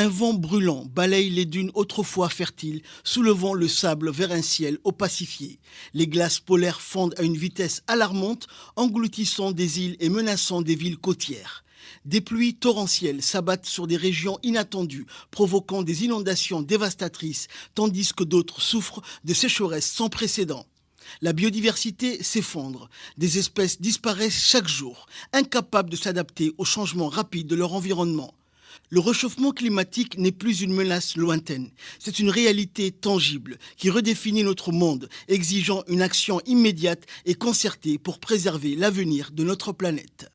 Un vent brûlant balaye les dunes autrefois fertiles, soulevant le sable vers un ciel opacifié. Les glaces polaires fondent à une vitesse alarmante, engloutissant des îles et menaçant des villes côtières. Des pluies torrentielles s'abattent sur des régions inattendues, provoquant des inondations dévastatrices, tandis que d'autres souffrent de sécheresses sans précédent. La biodiversité s'effondre. Des espèces disparaissent chaque jour, incapables de s'adapter aux changements rapides de leur environnement. Le réchauffement climatique n'est plus une menace lointaine. C'est une réalité tangible qui redéfinit notre monde, exigeant une action immédiate et concertée pour préserver l'avenir de notre planète.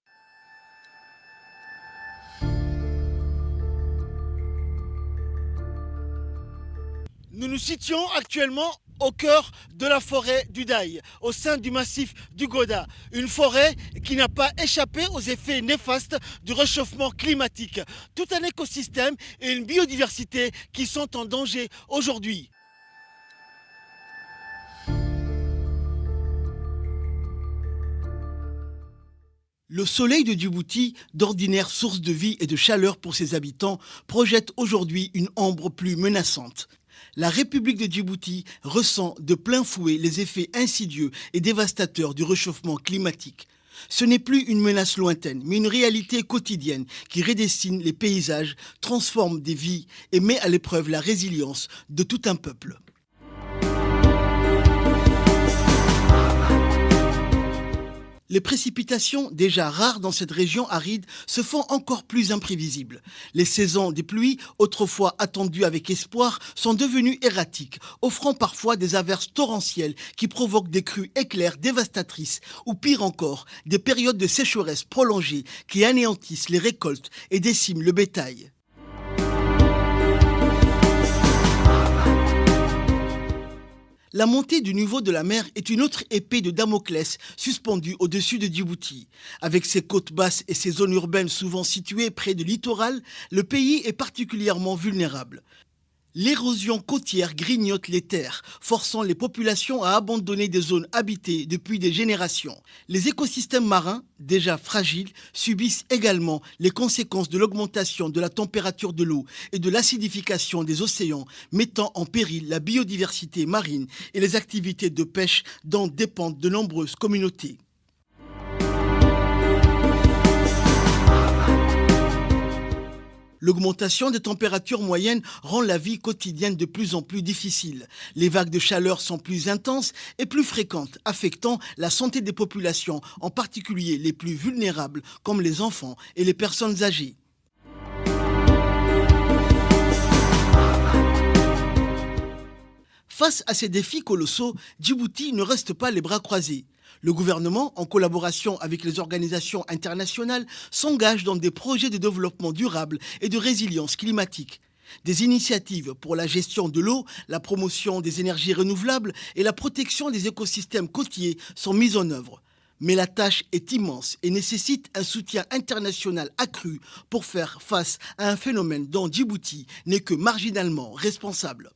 Nous nous situons actuellement au cœur de la forêt du Daï, au sein du massif du Goda. Une forêt qui n'a pas échappé aux effets néfastes du réchauffement climatique. Tout un écosystème et une biodiversité qui sont en danger aujourd'hui. Le soleil de Djibouti, d'ordinaire source de vie et de chaleur pour ses habitants, projette aujourd'hui une ombre plus menaçante. La République de Djibouti ressent de plein fouet les effets insidieux et dévastateurs du réchauffement climatique. Ce n'est plus une menace lointaine, mais une réalité quotidienne qui redessine les paysages, transforme des vies et met à l'épreuve la résilience de tout un peuple. Les précipitations, déjà rares dans cette région aride, se font encore plus imprévisibles. Les saisons des pluies, autrefois attendues avec espoir, sont devenues erratiques, offrant parfois des averses torrentielles qui provoquent des crues éclairs dévastatrices, ou pire encore, des périodes de sécheresse prolongées qui anéantissent les récoltes et déciment le bétail. La montée du niveau de la mer est une autre épée de Damoclès suspendue au-dessus de Djibouti. Avec ses côtes basses et ses zones urbaines souvent situées près du littoral, le pays est particulièrement vulnérable. L'érosion côtière grignote les terres, forçant les populations à abandonner des zones habitées depuis des générations. Les écosystèmes marins, déjà fragiles, subissent également les conséquences de l'augmentation de la température de l'eau et de l'acidification des océans, mettant en péril la biodiversité marine et les activités de pêche dont dépendent de nombreuses communautés. L'augmentation des températures moyennes rend la vie quotidienne de plus en plus difficile. Les vagues de chaleur sont plus intenses et plus fréquentes, affectant la santé des populations, en particulier les plus vulnérables, comme les enfants et les personnes âgées. Face à ces défis colossaux, Djibouti ne reste pas les bras croisés. Le gouvernement, en collaboration avec les organisations internationales, s'engage dans des projets de développement durable et de résilience climatique. Des initiatives pour la gestion de l'eau, la promotion des énergies renouvelables et la protection des écosystèmes côtiers sont mises en œuvre. Mais la tâche est immense et nécessite un soutien international accru pour faire face à un phénomène dont Djibouti n'est que marginalement responsable.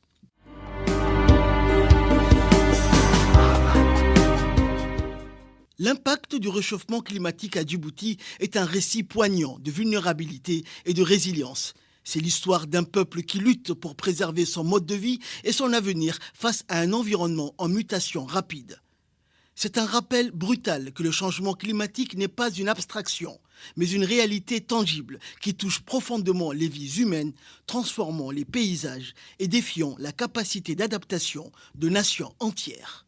L'impact du réchauffement climatique à Djibouti est un récit poignant de vulnérabilité et de résilience. C'est l'histoire d'un peuple qui lutte pour préserver son mode de vie et son avenir face à un environnement en mutation rapide. C'est un rappel brutal que le changement climatique n'est pas une abstraction, mais une réalité tangible qui touche profondément les vies humaines, transformant les paysages et défiant la capacité d'adaptation de nations entières.